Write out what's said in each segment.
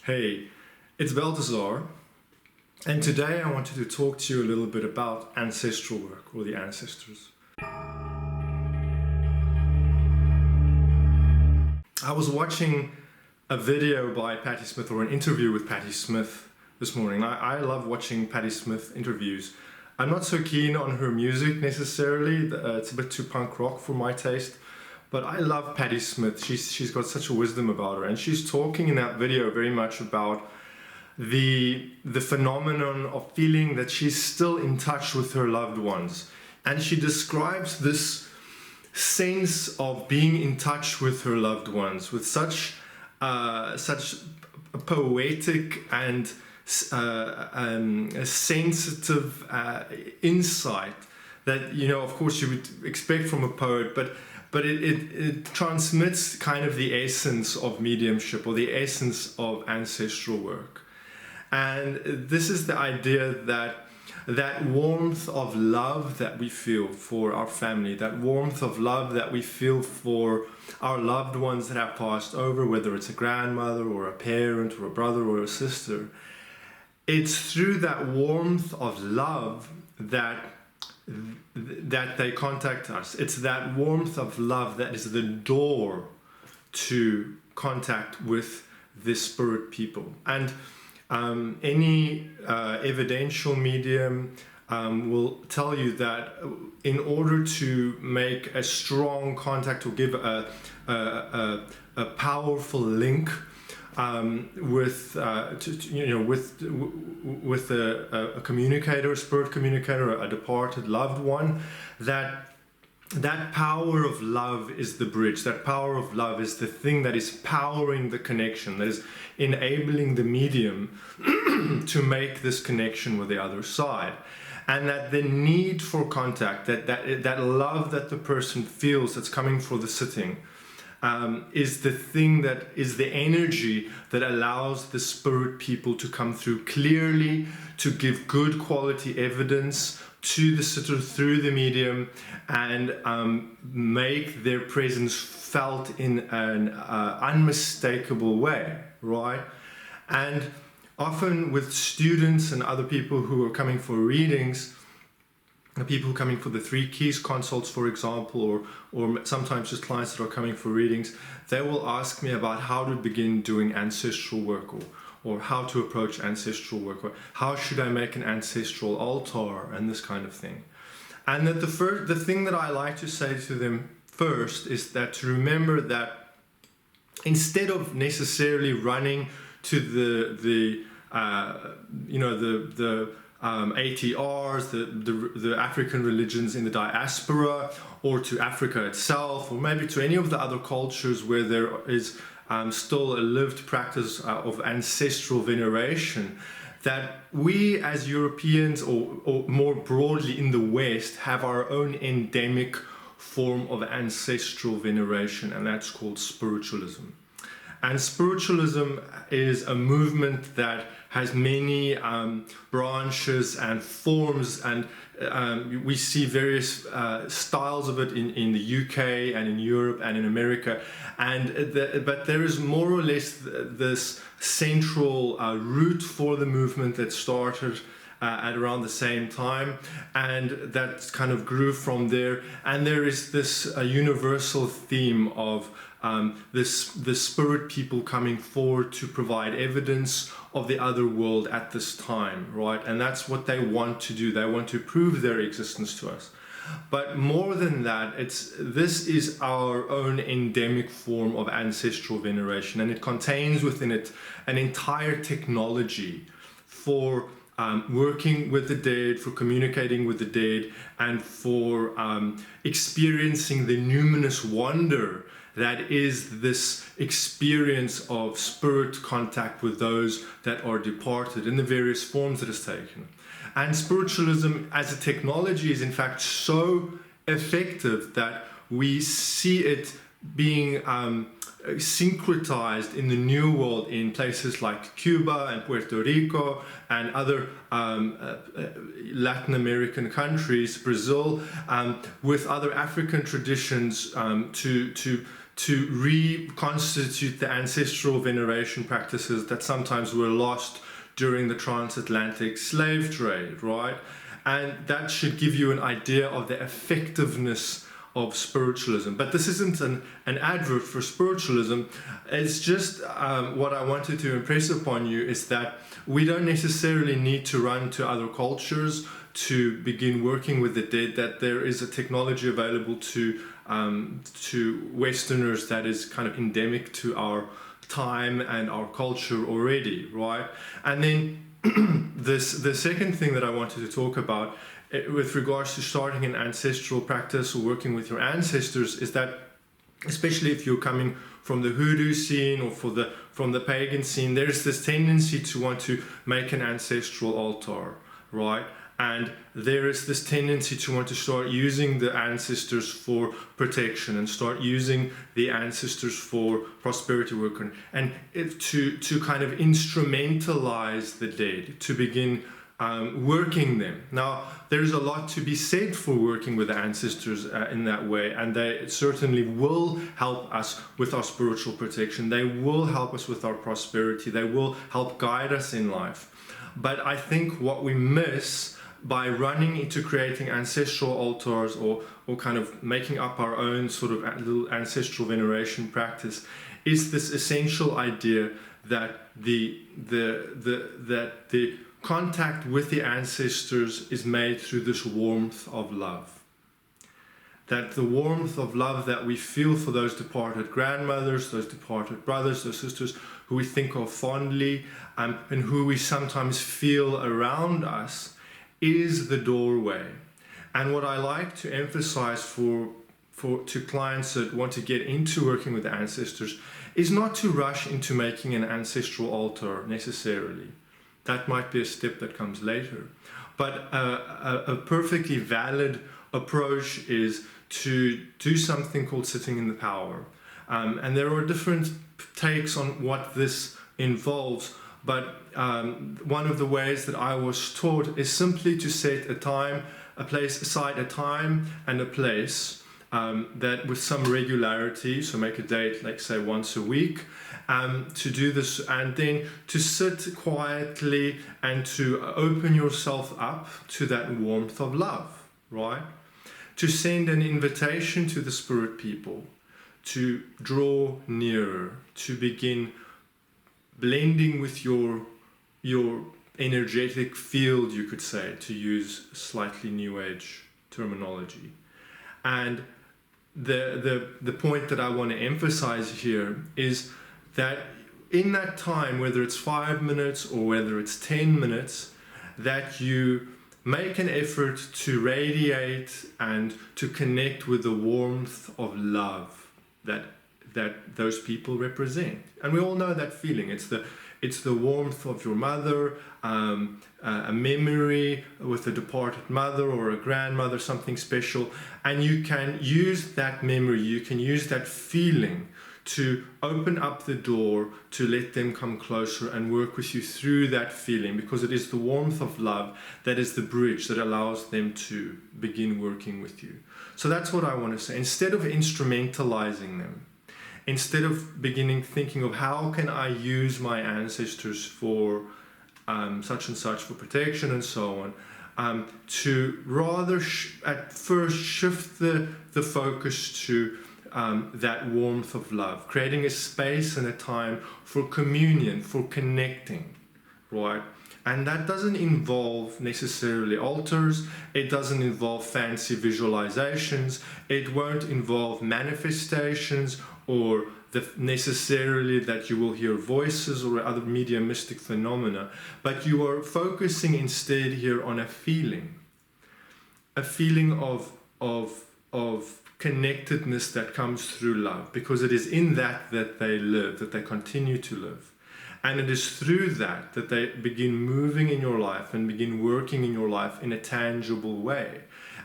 Hey, it's Balthazar, and today I wanted to talk to you a little bit about ancestral work, or the ancestors. I was watching a video by Patti Smith, or an interview with Patti Smith this morning. I love watching Patti Smith interviews. I'm not so keen on her music necessarily, it's a bit too punk rock for my taste. But I love Patti Smith. She's got such a wisdom about her, and she's talking in that video very much about the phenomenon of feeling that she's still in touch with her loved ones. And she describes this sense of being in touch with her loved ones with such a poetic and a sensitive insight that, you know, of course you would expect from a poet, but it transmits kind of the essence of mediumship, or the essence of ancestral work. And this is the idea that warmth of love that we feel for our family, that warmth of love that we feel for our loved ones that have passed over, whether it's a grandmother or a parent or a brother or a sister, it's through that warmth of love that they contact us. It's that warmth of love that is the door to contact with the spirit people. And any evidential medium will tell you that in order to make a strong contact, or give a powerful link with a communicator, a spirit communicator, a departed loved one, that power of love is the bridge. That power of love is the thing that is powering the connection, that is enabling the medium to make this connection with the other side. And that the need for contact, that love that the person feels that's coming for the sitting, is the thing that is the energy that allows the spirit people to come through clearly, to give good quality evidence to the sitter through the medium, and make their presence felt in an unmistakable way, right? And often with students and other people who are coming for readings, people coming for the 3 keys consults, for example, or sometimes just clients that are coming for readings, they will ask me about how to begin doing ancestral work, or how to approach ancestral work, or how should I make an ancestral altar, and this kind of thing. And that the thing that I like to say to them first is that to remember that instead of necessarily running to the ATRs, the African religions in the diaspora, or to Africa itself, or maybe to any of the other cultures where there is still a lived practice of ancestral veneration, that we as Europeans, or more broadly in the West, have our own endemic form of ancestral veneration, and that's called spiritualism. And spiritualism is a movement that has many branches and forms, and we see various styles of it in the UK and in Europe and in America. But there is more or less this central root for the movement that started at around the same time, and that kind of grew from there. And there is this universal theme of the spirit people coming forward to provide evidence of the other world at this time, right? And that's what they want to do. They want to prove their existence to us. But more than that, this is our own endemic form of ancestral veneration, and it contains within it an entire technology for working with the dead, for communicating with the dead, and for experiencing the numinous wonder that is this experience of spirit contact with those that are departed in the various forms that it's taken. And spiritualism as a technology is in fact so effective that we see it being syncretized in the New World in places like Cuba and Puerto Rico and other Latin American countries, Brazil, with other African traditions, to to reconstitute the ancestral veneration practices that sometimes were lost during the transatlantic slave trade, right? And that should give you an idea of the effectiveness of spiritualism. But this isn't an advert for spiritualism. It's just what I wanted to impress upon you is that we don't necessarily need to run to other cultures to begin working with the dead, that there is a technology available to Westerners that is kind of endemic to our time and our culture already, right? And then the second thing that I wanted to talk about with regards to starting an ancestral practice or working with your ancestors is that, especially if you're coming from the hoodoo scene or from the pagan scene, there's this tendency to want to make an ancestral altar, right? And there is this tendency to want to start using the ancestors for protection and start using the ancestors for prosperity work and to kind of instrumentalize the dead, to begin working them. Now, there's a lot to be said for working with the ancestors in that way, and they certainly will help us with our spiritual protection. They will help us with our prosperity. They will help guide us in life. But I think what we miss by running into creating ancestral altars or kind of making up our own sort of little ancestral veneration practice is this essential idea that the contact with the ancestors is made through this warmth of love. That the warmth of love that we feel for those departed grandmothers, those departed brothers, those sisters who we think of fondly, and who we sometimes feel around us, is the doorway. And what I like to emphasize to clients that want to get into working with the ancestors is not to rush into making an ancestral altar necessarily. That might be a step that comes later. But a perfectly valid approach is to do something called sitting in the power. And there are different takes on what this involves, but one of the ways that I was taught is simply to set aside a time and a place that with some regularity, so make a date, like say once a week, to do this, and then to sit quietly and to open yourself up to that warmth of love, right? To send an invitation to the spirit people, to draw nearer, to begin blending with your energetic field, you could say, to use slightly new age terminology. And the point that I want to emphasize here is that in that time, whether it's 5 minutes or whether it's 10 minutes, that you make an effort to radiate and to connect with the warmth of love that those people represent. And we all know that feeling. It's the warmth of your mother, a memory with a departed mother or a grandmother, something special. And you can use that memory, you can use that feeling to open up the door to let them come closer and work with you through that feeling, because it is the warmth of love that is the bridge that allows them to begin working with you. So that's what I want to say. Instead of instrumentalizing them, instead of beginning thinking of how can I use my ancestors for such and such, for protection and so on, to rather at first shift the focus to that warmth of love, creating a space and a time for communion, for connecting, right? And that doesn't involve necessarily altars, it doesn't involve fancy visualizations, it won't involve manifestations or necessarily that you will hear voices or other mediumistic phenomena, but you are focusing instead here on a feeling of connectedness that comes through love, because it is in that they live, that they continue to live. And it is through that they begin moving in your life and begin working in your life in a tangible way.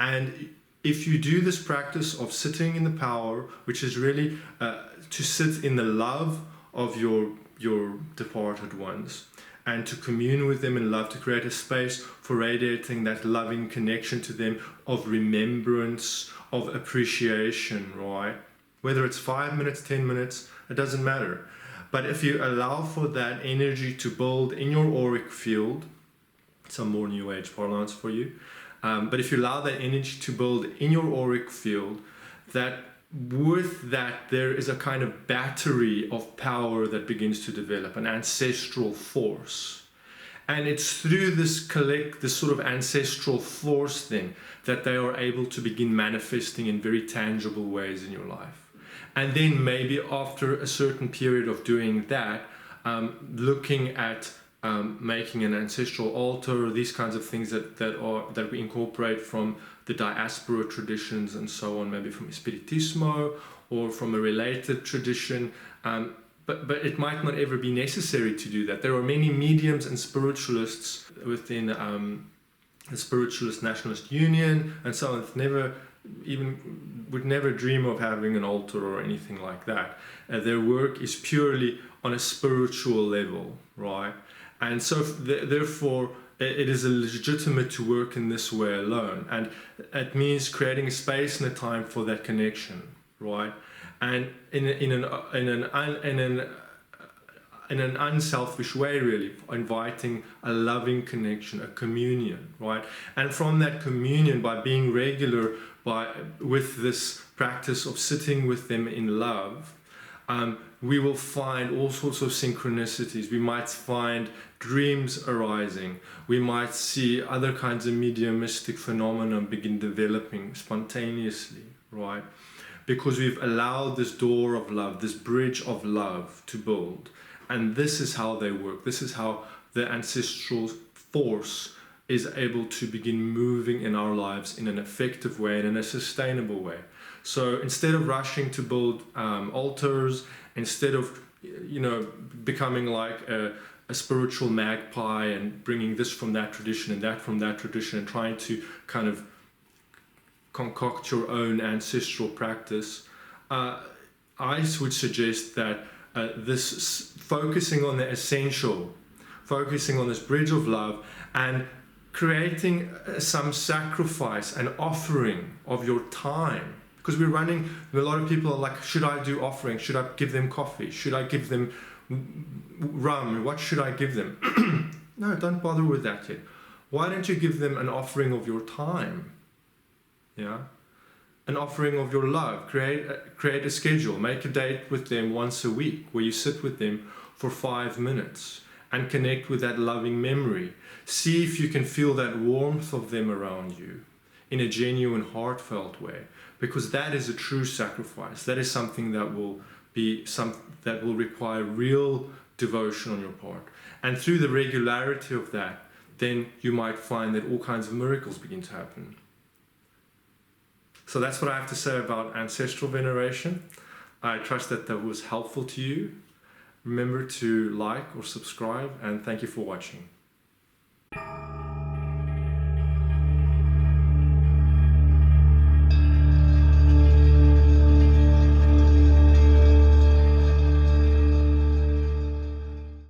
And if you do this practice of sitting in the power, which is really to sit in the love of your departed ones, and to commune with them in love, to create a space for radiating that loving connection to them, of remembrance, of appreciation, right? whether it's 5 minutes, 10 minutes, it doesn't matter. But if you allow for that energy to build in your auric field, some more new age parlance for you, but if you allow that energy to build in your auric field, that with that there is a kind of battery of power that begins to develop, an ancestral force. And it's through this sort of ancestral force thing that they are able to begin manifesting in very tangible ways in your life. And then maybe after a certain period of doing that, looking at making an ancestral altar, these kinds of things that we incorporate from the diaspora traditions and so on, maybe from Espiritismo or from a related tradition. But it might not ever be necessary to do that. There are many mediums and spiritualists within the Spiritualist Nationalist Union and so on. Would never dream of having an altar or anything like that. Their work is purely on a spiritual level, right? And so therefore it is legitimate to work in this way alone, and it means creating a space and a time for that connection, right? And in an unselfish way, really, inviting a loving connection, a communion, right? And from that communion, by being regular with this practice of sitting with them in love, we will find all sorts of synchronicities. We might find dreams arising. We might see other kinds of mediumistic phenomena begin developing spontaneously, right? Because we've allowed this door of love, this bridge of love to build. And this is how they work. This is how the ancestral force is able to begin moving in our lives in an effective way and in a sustainable way. So instead of rushing to build altars, instead of becoming like a spiritual magpie and bringing this from that tradition and that from that tradition and trying to kind of concoct your own ancestral practice, I would suggest that this focusing on the essential, focusing on this bridge of love and creating some sacrifice and offering of your time. Because we're running, a lot of people are like, should I do offering? Should I give them coffee? Should I give them rum? What should I give them? No, don't bother with that yet. Why don't you give them an offering of your time? Yeah, an offering of your love. Create a schedule. Make a date with them once a week where you sit with them for 5 minutes and connect with that loving memory. See if you can feel that warmth of them around you in a genuine, heartfelt way, because that is a true sacrifice. That is something that will require real devotion on your part. And through the regularity of that, then you might find that all kinds of miracles begin to happen. So that's what I have to say about ancestral veneration. I trust that was helpful to you. Remember to like or subscribe, and thank you for watching.